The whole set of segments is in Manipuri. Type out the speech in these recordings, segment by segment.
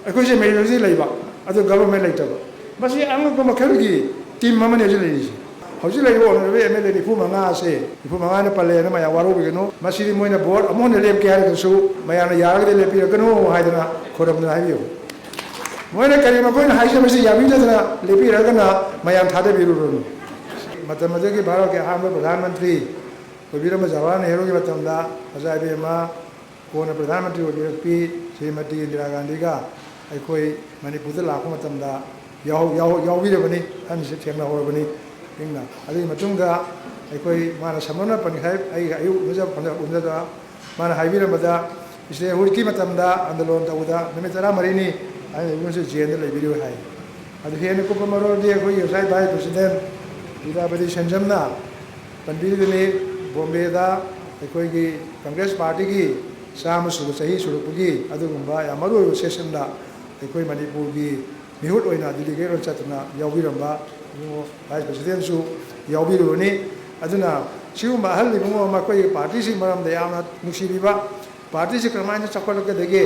ꯑꯩꯈꯣꯏꯁꯦ ꯃꯦꯖꯣꯔꯤꯇꯤ ꯂꯩꯕ ꯑꯗꯨ ꯒꯕꯔꯟꯃꯦꯟ ꯂꯩꯇꯕ ꯃꯁꯤ ꯑꯉꯛꯄ ꯃꯈꯜꯒꯤ ꯇꯤꯝ ꯑꯃꯅꯤ ꯍꯧꯖꯤꯛ ꯂꯩꯔꯤꯁꯦ ꯍꯧꯖꯤꯛ ꯂꯩꯔꯤꯕ ꯑꯣꯅꯔꯦꯕꯜ ꯑꯦꯝ ꯑꯦꯜ ꯑꯦ 95 ꯑꯁꯦ 95ꯅ ꯄꯜꯂꯦꯅ ꯃꯌꯥꯝ ꯋꯥꯔꯧꯕꯤꯒꯅꯨ ꯃꯁꯤꯗꯤ ꯃꯣꯏꯅ ꯚꯣꯠ ꯑꯃꯨꯛ ꯍꯟꯅ ꯂꯦꯞꯀꯦ ꯍꯥꯏꯔꯒꯁꯨ ꯃꯌꯥꯝꯅ ꯌꯥꯔꯒꯗꯤ ꯂꯦꯞꯄꯤꯔꯛꯀꯅꯨ ꯍꯥꯏꯗꯅ ꯈꯣꯏꯔꯝꯗꯅ ꯍꯥꯏꯕꯤꯌꯨ ꯃꯣꯏꯅ ꯀꯔꯤ ꯃꯈꯣꯏꯅ ꯍꯥꯏꯖꯕꯁꯤ ꯌꯥꯕꯤꯗꯗꯅ ꯂꯦꯞꯄꯤꯔꯒꯅ ꯃꯌꯥꯝ ꯊꯥꯗꯕꯤꯔꯨꯔꯅꯨ ꯃꯇꯝ ꯑꯗꯨꯒꯤ ꯚꯥꯔꯠꯀꯤ ꯑꯍꯥꯟꯕ ꯄ꯭ꯔꯙꯥꯟ ꯃꯟꯇ꯭ꯔꯤ ꯑꯣꯏꯕꯤꯔꯝꯕ ꯖꯋꯥꯍꯔꯂꯥꯜ ꯅꯦꯍꯔꯨꯒꯤ ꯃꯇꯝꯗ ꯃꯆꯥ ꯏꯕꯦꯝꯃ ꯀꯣꯟꯅ ꯄ꯭ꯔꯙꯥꯟ ꯃꯟꯇ꯭ꯔꯤ ꯑꯣꯏꯕꯤꯔꯛꯄꯤ ꯁ꯭ꯔꯤꯃꯇꯤ ꯏꯟꯗꯤꯔꯥ ꯒꯥꯟꯙꯤꯒ ꯑꯩꯈꯣꯏ ꯃꯅꯤꯄꯨꯔꯗ ꯂꯥꯛꯄ ꯃꯇꯝꯗ ꯌꯥꯎꯕꯤꯔꯕꯅꯤ ꯑꯍꯟꯁꯤ ꯊꯦꯡꯅꯍꯧꯔꯕꯅꯤ ꯏꯪꯅ ꯑꯗꯨꯒꯤ ꯃꯇꯨꯡꯗ ꯑꯩꯈꯣꯏ ꯃꯥꯅ ꯁꯝꯂꯞꯅ ꯄꯟꯈꯥꯏ ꯑꯩꯒ ꯑꯌꯨꯛ ꯎꯅꯖꯕ ꯃꯥꯅ ꯍꯥꯏꯕꯤꯔꯝꯕꯗ ꯏꯁꯇꯦꯠ ꯍꯨꯠꯀꯤ ꯃꯇꯝꯗ ꯑꯟꯗꯂꯣꯟ ꯇꯧꯕꯗ ꯅꯨꯃꯤꯠ 14ꯅꯤ ꯑꯩꯅ ꯏꯕꯨꯡꯁꯤ ꯖꯦꯜꯗ ꯂꯩꯕꯤꯔꯨ ꯍꯥꯏ ꯑꯗꯨ ꯍꯦꯟꯅ ꯀꯨꯞꯄ ꯃꯔꯣꯜꯗꯤ ꯑꯩꯈꯣꯏꯒꯤ ꯉꯁꯥꯏ ꯚꯥꯏꯁ ꯄ꯭ꯔꯁꯤꯗꯦꯟ ꯕꯤꯗ꯭ꯌꯥꯄꯇꯤ ꯁꯦꯟꯖꯝꯅ ꯄꯟꯕꯤꯔꯤꯗꯨꯅꯤ ꯕꯣꯝꯕꯦꯗ ꯑꯩꯈꯣꯏꯒꯤ ꯀꯪꯒ꯭ꯔꯦꯁ ꯄꯥꯔꯇꯤꯒꯤ 100ꯁꯨꯕ ꯆꯍꯤ ꯁꯨꯔꯛꯄꯒꯤ ꯑꯗꯨꯒꯨꯝꯕ ꯌꯥꯝ ꯃꯔꯨꯑꯣꯏꯕ ꯁꯦꯁꯟꯗ ꯑꯩꯈꯣꯏ ꯃꯅꯤꯄꯨꯔꯒꯤ ꯃꯤꯍꯨꯠ ꯑꯣꯏꯅ ꯗꯤꯂꯤꯒꯦꯠ ꯑꯣꯏꯅ ꯆꯠꯇꯨꯅ ꯌꯥꯎꯕꯤꯔꯝꯕ ꯚꯥꯏꯁ ꯄ꯭ꯔꯁꯤꯗꯦꯟꯁꯨ ꯌꯥꯎꯕꯤꯔꯨꯕꯅꯤ ꯑꯗꯨꯅ ꯁꯤꯒꯨꯝꯕ ꯑꯍꯜ ꯏꯕꯨꯡ ꯑꯃ ꯑꯩꯈꯣꯏꯒꯤ ꯄꯥꯔꯇꯤꯁꯤ ꯃꯔꯝꯗ ꯌꯥꯝꯅ ꯅꯨꯡꯁꯤꯕꯤꯕ ꯄꯥꯔꯇꯤꯁꯤ ꯀꯔꯝꯍꯥꯏꯅ ꯆꯥꯎꯈꯠꯂꯛꯀꯗꯒꯦ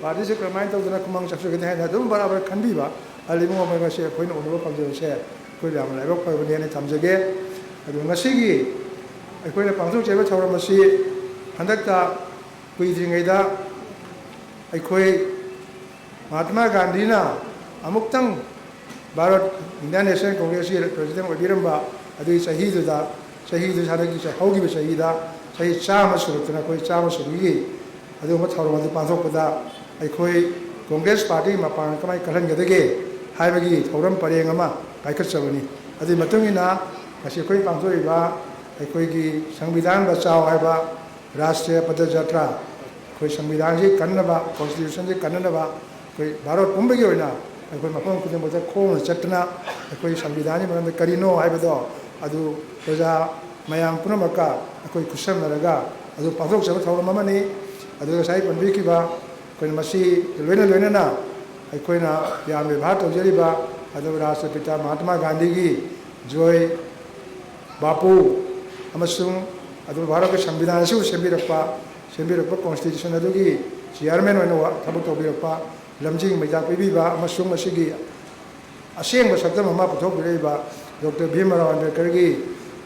ꯄꯥꯔꯇꯤꯁꯤ ꯀꯔꯝꯍꯥꯏꯅ ꯇꯧꯗꯅ ꯈꯨꯃꯥꯡ ꯆꯥꯎꯈꯠꯀꯗꯒꯦ ꯍꯥꯏꯅ ꯑꯗꯨꯝ ꯕꯔꯥꯕꯔ ꯈꯟꯕꯤꯕ ꯑꯍꯜ ꯏꯕꯨꯡ ꯑꯃ ꯉꯁꯤ ꯑꯩꯈꯣꯏꯅ ꯎꯅꯕ ꯐꯪꯖꯕꯁꯦ ꯑꯩꯈꯣꯏ ꯌꯥꯝꯅ ꯂꯥꯏꯕꯛ ꯐꯕꯅꯦꯅ ꯊꯝꯖꯒꯦ ꯑꯗꯨ ꯉꯁꯤꯒꯤ ꯑꯩꯈꯣꯏꯅ ꯄꯥꯡꯊꯣꯛꯆꯔꯤꯕ ꯊꯧꯔꯝ ꯑꯁꯤ ꯍꯟꯗꯛꯇ ꯀꯨꯏꯗ꯭ꯔꯤꯉꯩꯗ ꯑꯩꯈꯣꯏ ꯃꯍꯥꯇꯃꯥ ꯒꯥꯟꯙꯤꯅ ꯑꯃꯨꯛꯇꯪ ꯚꯥꯔꯠ ꯏꯟꯗꯤꯌꯟ ꯅꯦꯁꯅꯦꯜ ꯀꯣꯡꯒ꯭ꯔꯦꯁꯀꯤ ꯄ꯭ꯔꯁꯤꯗꯦꯟ ꯑꯣꯏꯕꯤꯔꯝꯕ ꯑꯗꯨꯒꯤ ꯆꯍꯤꯗꯨꯗ ꯍꯟꯗꯛꯀꯤ ꯍꯧꯈꯤꯕ ꯆꯍꯤꯗ ꯆꯍꯤ 100 ꯁꯨꯔꯛꯇꯅ ꯑꯩꯈꯣꯏ 100 ꯁꯨꯕꯒꯤ ꯑꯗꯨꯒꯨꯝꯕ ꯊꯧꯔꯝ ꯑꯗꯨ ꯄꯥꯡꯊꯣꯛꯄꯗ ꯑꯩꯈꯣꯏ ꯀꯣꯡꯒ꯭ꯔꯦꯁ ꯄꯥꯔꯇꯤꯒꯤ ꯃꯄꯥꯡꯒꯜ ꯀꯃꯥꯏꯅ ꯀꯜꯍꯟꯒꯗꯒꯦ ꯍꯥꯏꯕꯒꯤ ꯊꯧꯔꯝ ꯄꯔꯦꯡ ꯑꯃ ꯄꯥꯏꯈꯠꯆꯕꯅꯤ ꯑꯗꯨꯒꯤ ꯃꯇꯨꯡ ꯏꯟꯅ ꯉꯁꯤ ꯑꯩꯈꯣꯏ ꯄꯥꯡꯊꯣꯛꯏꯕ ꯑꯩꯈꯣꯏꯒꯤ ꯁꯪꯕꯤꯙꯥꯟ ꯕꯆꯥꯎ ꯍꯥꯏꯕ ꯔꯥꯁꯇ꯭ꯔꯤꯌꯥ ꯄꯗ ꯖꯇ꯭ꯔꯥ ꯑꯩꯈꯣꯏ ꯁꯪꯕꯤꯙꯥꯟꯁꯤ ꯀꯟꯅꯕ ꯀꯣꯟꯁꯇꯤꯇ꯭ꯌꯨꯁꯟꯁꯤ ꯀꯟꯅꯅꯕ ꯑꯩꯈꯣꯏ ꯚꯥꯔꯠ ꯄꯨꯝꯕꯒꯤ ꯑꯣꯏꯅ ꯑꯩꯈꯣꯏ ꯃꯐꯝ ꯈꯨꯗꯤꯡꯃꯛꯇ ꯈꯣꯡꯅ ꯆꯠꯇꯨꯅ ꯑꯩꯈꯣꯏ ꯁꯪꯕꯤꯙꯥꯟꯒꯤ ꯃꯔꯝꯗ ꯀꯔꯤꯅꯣ ꯍꯥꯏꯕꯗꯣ ꯑꯗꯨ ꯄ꯭ꯔꯖꯥ ꯃꯌꯥꯝ ꯄꯨꯝꯅꯃꯛꯀ ꯑꯩꯈꯣꯏ ꯈꯨꯠꯁꯝꯅꯔꯒ ꯑꯗꯨ ꯄꯥꯡꯊꯣꯛꯆꯕ ꯊꯧꯔꯝ ꯑꯃꯅꯤ ꯑꯗꯨꯒ ꯉꯁꯥꯏ ꯄꯟꯕꯤꯈꯤꯕ ꯑꯩꯈꯣꯏꯅ ꯃꯁꯤ ꯂꯣꯏꯅꯅ ꯑꯩꯈꯣꯏꯅ ꯌꯥꯝꯅ ꯕꯦꯕꯥꯔ ꯇꯧꯖꯔꯤꯕ ꯑꯗꯨꯒ ꯔꯥꯁꯇ꯭ꯔꯄꯤꯇꯥ ꯃꯍꯥꯇꯃꯥ ꯒꯥꯟꯙꯤꯒꯤ ꯖꯣꯏ ꯕꯥꯄꯨ ꯑꯃꯁꯨꯡ ꯑꯗꯨꯒ ꯚꯥꯔꯠꯀꯤ ꯁꯪꯕꯤꯙꯥꯟ ꯑꯁꯤꯕꯨ ꯁꯦꯝꯕꯤꯔꯛꯄ ꯀꯣꯟꯁꯇꯤꯇ꯭ꯌꯨꯁꯟ ꯑꯗꯨꯒꯤ ꯆꯤꯌꯥꯔꯃꯦꯟ ꯑꯣꯏꯅ ꯊꯕꯛ ꯇꯧꯕꯤꯔꯛꯄ ꯂꯝꯖꯤꯡ ꯃꯩꯖꯥꯛ ꯄꯤꯕꯤꯕ ꯑꯃꯁꯨꯡ ꯃꯁꯤꯒꯤ ꯑꯁꯦꯡꯕ ꯁꯛꯇꯝ ꯑꯃ ꯄꯨꯊꯣꯛꯄꯤꯔꯛꯏꯕ ꯗꯣꯛꯇꯔ ꯚꯤꯝꯔꯥꯎ ꯑꯝꯕꯦꯗꯀꯔꯒꯤ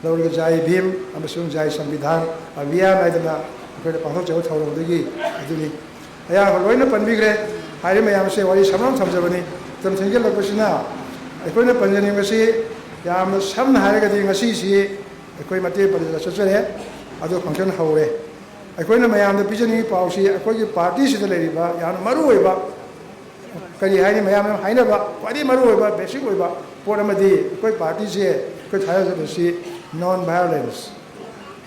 ꯂꯧꯔꯤꯕ ꯖꯥꯏ ꯚꯤꯝ ꯑꯃꯁꯨꯡ ꯖꯥꯏ ꯁꯪꯕꯤꯙꯥꯟ ꯑꯚꯤꯌꯥꯟ ꯍꯥꯏꯗꯅ ꯑꯩꯈꯣꯏꯅ ꯄꯥꯡꯊꯣꯛꯆꯕ ꯊꯧꯔꯝꯗꯒꯤ ꯑꯗꯨꯅꯤ ꯑꯌꯥꯝꯕ ꯂꯣꯏꯅ ꯄꯟꯕꯤꯈ꯭ꯔꯦ ꯍꯥꯏꯔꯤꯕ ꯃꯌꯥꯝꯁꯦ ꯋꯥꯔꯤ ꯁꯝꯂꯞꯅ ꯊꯝꯖꯕꯅꯤ ꯃꯇꯝ ꯊꯦꯡꯖꯤꯜꯂꯛꯄꯁꯤꯅ ꯑꯩꯈꯣꯏꯅ ꯄꯟꯖꯅꯤꯡꯕꯁꯤ ꯌꯥꯝꯅ ꯁꯝꯅ ꯍꯥꯏꯔꯒꯗꯤ ꯉꯁꯤꯁꯤ ꯑꯩꯈꯣꯏ ꯃꯇꯦꯛ ꯄꯟꯖꯗ ꯆꯠꯆꯔꯦ ꯑꯗꯨ ꯐꯪꯁꯟ ꯍꯧꯔꯦ ꯑꯩꯈꯣꯏꯅ ꯃꯌꯥꯝꯗ ꯄꯤꯖꯅꯤꯡꯉꯤ ꯄꯥꯎꯁꯤ ꯑꯩꯈꯣꯏꯒꯤ ꯄꯥꯔꯇꯤꯁꯤꯗ ꯂꯩꯔꯤꯕ ꯌꯥꯝꯅ ꯃꯔꯨꯑꯣꯏꯕ ꯀꯔꯤ ꯍꯥꯏꯅꯤ ꯃꯌꯥꯝꯅ ꯍꯥꯏꯅꯕ ꯈ꯭ꯋꯥꯏꯗꯒꯤ ꯃꯔꯨꯑꯣꯏꯕ ꯕꯦꯁꯤꯛ ꯑꯣꯏꯕ ꯄꯣꯠ ꯑꯃꯗꯤ ꯑꯩꯈꯣꯏ ꯄꯥꯔꯇꯤꯁꯦ ꯑꯩꯈꯣꯏ ꯊꯥꯖꯕꯁꯤ ꯅꯣꯟ ꯚꯥꯏꯌꯣꯂꯦꯟꯁ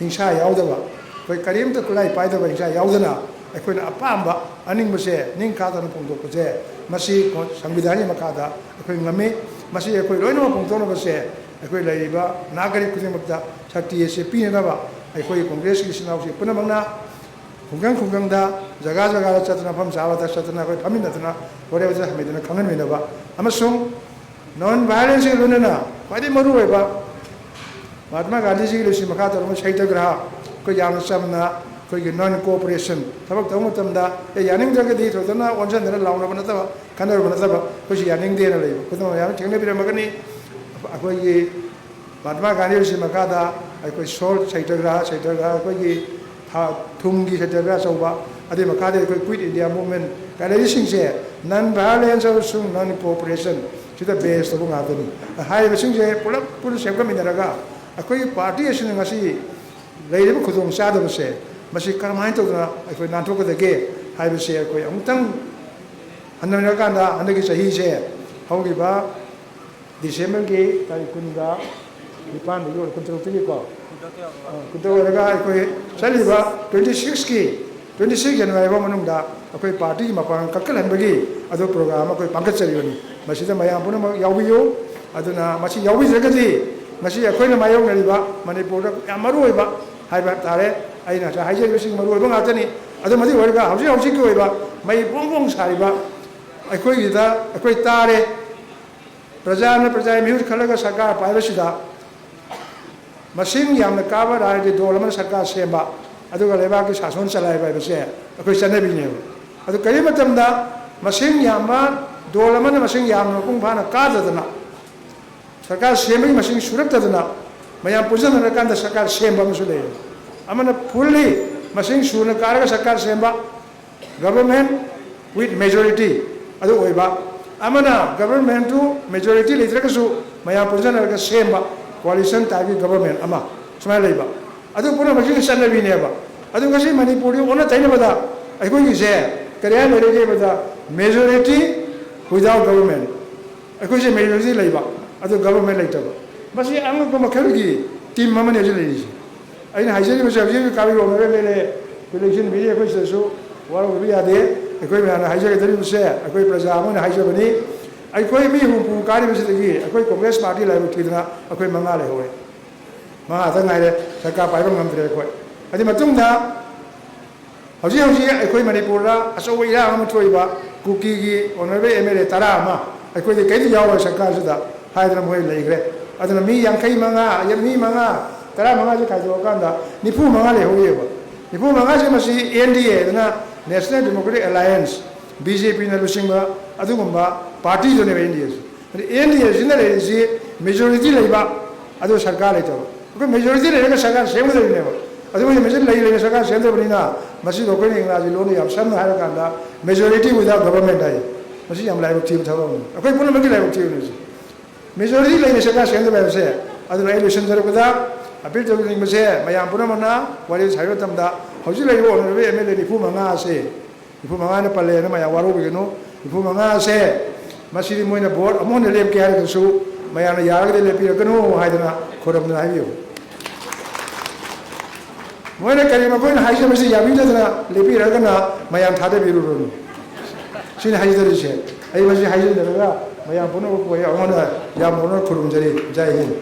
ꯍꯤꯡꯁꯥ ꯌꯥꯎꯗꯕ ꯑꯩꯈꯣꯏ ꯀꯔꯤꯝꯇ ꯈꯨꯠꯂꯥꯏ ꯄꯥꯏꯗꯕ ꯍꯤꯡꯁꯥ ꯌꯥꯎꯗꯅ ꯑꯩꯈꯣꯏꯅ ꯑꯄꯥꯝꯕ ꯑꯅꯤꯡꯕꯁꯦ ꯅꯤꯡꯈꯥꯗꯅ ꯐꯣꯡꯗꯣꯛꯄꯁꯦ ꯃꯁꯤ ꯁꯪꯕꯤꯙꯥꯟꯒꯤ ꯃꯈꯥꯗ ꯑꯩꯈꯣꯏ ꯉꯝꯃꯤ ꯃꯁꯤ ꯑꯩꯈꯣꯏ ꯂꯣꯏꯅꯃꯛ ꯐꯣꯡꯗꯣꯛꯅꯕꯁꯦ ꯑꯩꯈꯣꯏ ꯂꯩꯔꯤꯕ ꯅꯥꯒꯔꯤꯛ ꯈꯨꯗꯤꯡꯃꯛꯇ ꯁꯛꯇꯤ ꯑꯁꯤ ꯄꯤꯅꯅꯕ ꯑꯩꯈꯣꯏ ꯀꯣꯡꯒ꯭ꯔꯦꯁꯀꯤ ꯏꯆꯤꯜ ꯏꯅꯥꯎꯁꯤ ꯄꯨꯝꯅꯃꯛꯅ ꯈꯨꯡꯒꯪꯗ ꯖꯒꯥ ꯆꯠꯇꯨꯅ ꯃꯐꯝ ꯆꯥꯕꯗ ꯆꯠꯇꯨꯅ ꯑꯩꯈꯣꯏ ꯐꯝꯃꯤꯟꯅꯗꯨꯅ ꯋꯥꯔꯤ ꯋꯥꯇꯥꯏ ꯍꯪꯃꯤꯟꯅꯗꯨꯅ ꯈꯪꯍꯟꯃꯤꯟꯅꯕ ꯑꯃꯁꯨꯡ ꯅꯣꯟ ꯚꯥꯏꯌꯣꯂꯦꯟꯁꯀꯤ ꯂꯣꯏꯅꯅ ꯈ꯭ꯋꯥꯏꯗꯒꯤ ꯃꯔꯨꯑꯣꯏꯕ ꯃꯍꯥꯇꯃꯥ ꯒꯥꯟꯙꯤꯖꯤꯒꯤ ꯂꯨꯆꯤ ꯃꯈꯥ ꯇꯧꯔꯕ ꯁꯩꯇꯒ꯭ꯔꯍ ꯑꯩꯈꯣꯏ ꯌꯥꯝꯅ ꯆꯝꯅ ꯑꯩꯈꯣꯏꯒꯤ ꯅꯟ ꯀꯣꯑꯣꯄꯔꯦꯁꯟ ꯊꯕꯛ ꯇꯧꯕ ꯃꯇꯝꯗ ꯌꯥꯅꯤꯡꯗ꯭ꯔꯒꯗꯤ ꯊꯣꯏꯗꯣꯛꯅ ꯑꯣꯟꯁꯤꯟꯗꯅ ꯂꯥꯎꯅꯕ ꯅꯠꯇꯕ ꯈꯟꯅꯔꯨꯕ ꯅꯠꯇꯕ ꯑꯩꯈꯣꯏꯁꯤ ꯌꯥꯅꯤꯡꯗꯦꯅ ꯂꯩꯕ ꯈꯨꯗꯝ ꯌꯥꯝ ꯊꯦꯡꯅꯕꯤꯔꯝꯃꯒꯅꯤ ꯑꯩꯈꯣꯏꯒꯤ ꯃꯍꯥꯇꯃꯥ ꯒꯥꯟꯙꯤ ꯂꯨꯆꯤ ꯃꯈꯥꯗ ꯑꯩꯈꯣꯏ ꯁꯣꯜꯠ ꯁꯩꯇꯒ꯭ꯔꯍ ꯑꯩꯈꯣꯏꯒꯤ ꯊꯨꯝꯒꯤ ꯁꯩꯇꯒ꯭ꯔꯍ ꯑꯆꯧꯕ ꯑꯗꯨꯒꯤ ꯃꯈꯥꯗ ꯑꯩꯈꯣꯏ ꯀ꯭ꯋꯤꯠ ꯏꯟꯗꯤꯌꯥ ꯃꯨꯚꯃꯦꯟ ꯀꯥꯏꯂꯔꯤꯁꯤꯡꯁꯦ ꯅꯟ ꯚꯥꯏꯌꯣꯂꯦꯟꯁ ꯑꯃꯁꯨꯡ ꯅꯟ ꯀꯣꯑꯣꯄꯔꯦꯁꯟ ꯁꯤꯗ ꯕꯦꯁ ꯇꯧꯕ ꯉꯥꯛꯇꯅꯤ ꯍꯥꯏꯔꯤꯕꯁꯤꯡꯁꯦ ꯄꯨꯂꯞ ꯄꯨꯟꯅ ꯁꯦꯝꯒꯠꯃꯤꯟꯅꯔꯒ ꯑꯩꯈꯣꯏꯒꯤ ꯄꯥꯔꯇꯤ ꯑꯁꯤꯅ ꯉꯁꯤ ꯂꯩꯔꯤꯕ ꯈꯨꯗꯣꯡꯆꯥꯗꯕꯁꯦ ꯃꯁꯤ ꯀꯔꯝꯍꯥꯏꯅ ꯇꯧꯗꯅ ꯑꯩꯈꯣই ꯅꯥꯟꯊꯣꯛꯀꯗꯒꯦ ꯍꯥꯏꯕꯁꯦ ꯑꯩꯈꯣꯏ ꯑꯃꯨꯛꯇꯪ ꯍꯟꯅꯔꯀꯥꯟꯗ ꯍꯟꯗꯛꯀꯤ ꯆꯍꯤꯁꯦ ꯍꯧꯈꯤꯕ ꯗꯤꯁꯦꯝꯕꯔꯒꯤ ꯇꯥꯔꯤꯛ 19ꯗꯒꯤ 16ꯗꯒꯤꯀꯣ ꯀꯨꯟꯇ ꯑꯣꯏꯔꯒ ꯑꯩꯈꯣꯏ ꯆꯠꯂꯤꯕ 26 ꯖꯅꯋꯥꯔꯤ ꯐꯥꯎ ꯃꯅꯨꯡꯗ ꯑꯩꯈꯣꯏ ꯄꯥꯔꯇꯤꯒꯤ ꯃꯄꯥꯡꯒꯜ ꯀꯟꯈꯠꯍꯟꯕꯒꯤ ꯑꯗꯨ ꯄ꯭ꯔꯣꯒ꯭ꯔꯥꯝ ꯑꯃ ꯑꯩꯈꯣꯏ ꯄꯥꯡꯊꯣꯛꯆꯔꯤꯕꯅꯤ ꯃꯁꯤꯗ ꯃꯌꯥꯝ ꯄꯨꯝꯅꯃꯛ ꯌꯥꯎꯕꯤꯌꯨ ꯑꯗꯨꯅ ꯃꯁꯤ ꯌꯥꯎꯕꯤꯗ꯭ꯔꯒꯗꯤ ꯉꯁꯤ ꯑꯩꯈꯣꯏꯅ ꯃꯥꯌꯣꯛꯅꯔꯤꯕ ꯃꯅꯤꯄꯨꯔꯗ ꯌꯥꯝ ꯃꯔꯨꯑꯣꯏꯕ ꯍꯥꯏꯕ ꯇꯥꯔꯦ ꯑꯩꯅ ꯉꯁꯥꯏ ꯍꯥꯏꯖꯔꯤꯕꯁꯤꯡ ꯃꯔꯨꯑꯣꯏꯕ ꯉꯥꯛꯇꯅꯤ ꯑꯗꯨ ꯃꯗꯨ ꯑꯣꯏꯔꯒ ꯍꯧꯖꯤꯛꯀꯤ ꯑꯣꯏꯕ ꯃꯩ ꯄꯣꯡ ꯁꯥꯔꯤꯕ ꯑꯩꯈꯣꯏꯒꯤꯗ ꯑꯩꯈꯣꯏ ꯇꯥꯔꯦ ꯄ꯭ꯔꯖꯥꯅ ꯄ꯭ꯔꯖꯥꯒꯤ ꯃꯤꯍꯨꯠ ꯈꯜꯂꯒ ꯁꯔꯀꯥꯔ ꯄꯥꯏꯕꯁꯤꯗ ꯃꯁꯤꯡ ꯌꯥꯝꯅ ꯀꯥꯕ ꯔꯥꯖꯅꯤꯇꯤ ꯗꯣꯜ ꯑꯃꯅ ꯁꯔꯀꯥꯔ ꯁꯦꯝꯕ ꯑꯗꯨꯒ ꯂꯩꯕꯥꯛꯀꯤ ꯁꯥꯁꯣꯟ ꯆꯂꯥꯏꯕ ꯍꯥꯏꯕꯁꯦ ꯑꯩꯈꯣꯏ ꯆꯠꯅꯕꯤꯅꯦꯕ ꯑꯗꯨ ꯀꯔꯤ ꯃꯇꯝꯗ masing yama dolaman masing yam kung phana kadadana sarkar semai masing suratadana mayam pujana kanda sarkar semba masule amana fully masing suna karaga sarkar semba government with majority adu oiba amana government to majority litrakasu mayam pujana ka semba coalition type government ama sumai leiba adu pura masing sanabi neba adu ngasi manipuri ona taina bada aikoi se kariya mere bada majority without government aikoi se majority leiba adu government laitaba basi anga ko makhalugi team mamane je leisi aina haijeri basa je kabi ro mere mele election media ko sesu waro bi ade aikoi mana haijeri dari buse aikoi praja amone haijeri bani aikoi mi hu pu kari bise gi aikoi congress party lai thidna aikoi manga le hoye manga ta ngai le sarkar pai ba ngam dire ko adi matung da hauji aikoi manipur da aso ira am thoiba kuki gi honorable mla tara ma aikoi de kai yawa sarkar da haidra moi leigre adana mi yankai manga mi manga tara manga je kai do kanda nipu manga le hoye ba nipu manga je masi NDA dana National Democratic Alliance BJP na lusingba adugumba party do ne NDA NDA jinale ji majority leiba adu sarkar le taw ko majority le sarkar semu de ne ba adu majority le sarkar semu de bina masi do ko ni ngla ji lo ne yam sam ha kanda majority without government ai masi yam lai team thaw ko puna magi lai team ne majority lain sarkar semu de se adu lai election jar ko da appeal to ni mase mayam puna mana wali sayo tamda hauji lai wo ne MLA ni pu manga se ipu manga ne pale ne maya waro bi no ipu manga se masiri moina board amon ne lem ke har su maya na yag de le pi ka no haidana khoram na hayo moina kari ma ko na haije masi yabi da na le pi ra kana mayam thade bi ru ru sin haije de se ai masi haije de ga mayam puna ko ya amon ya mono khorum jare jai hind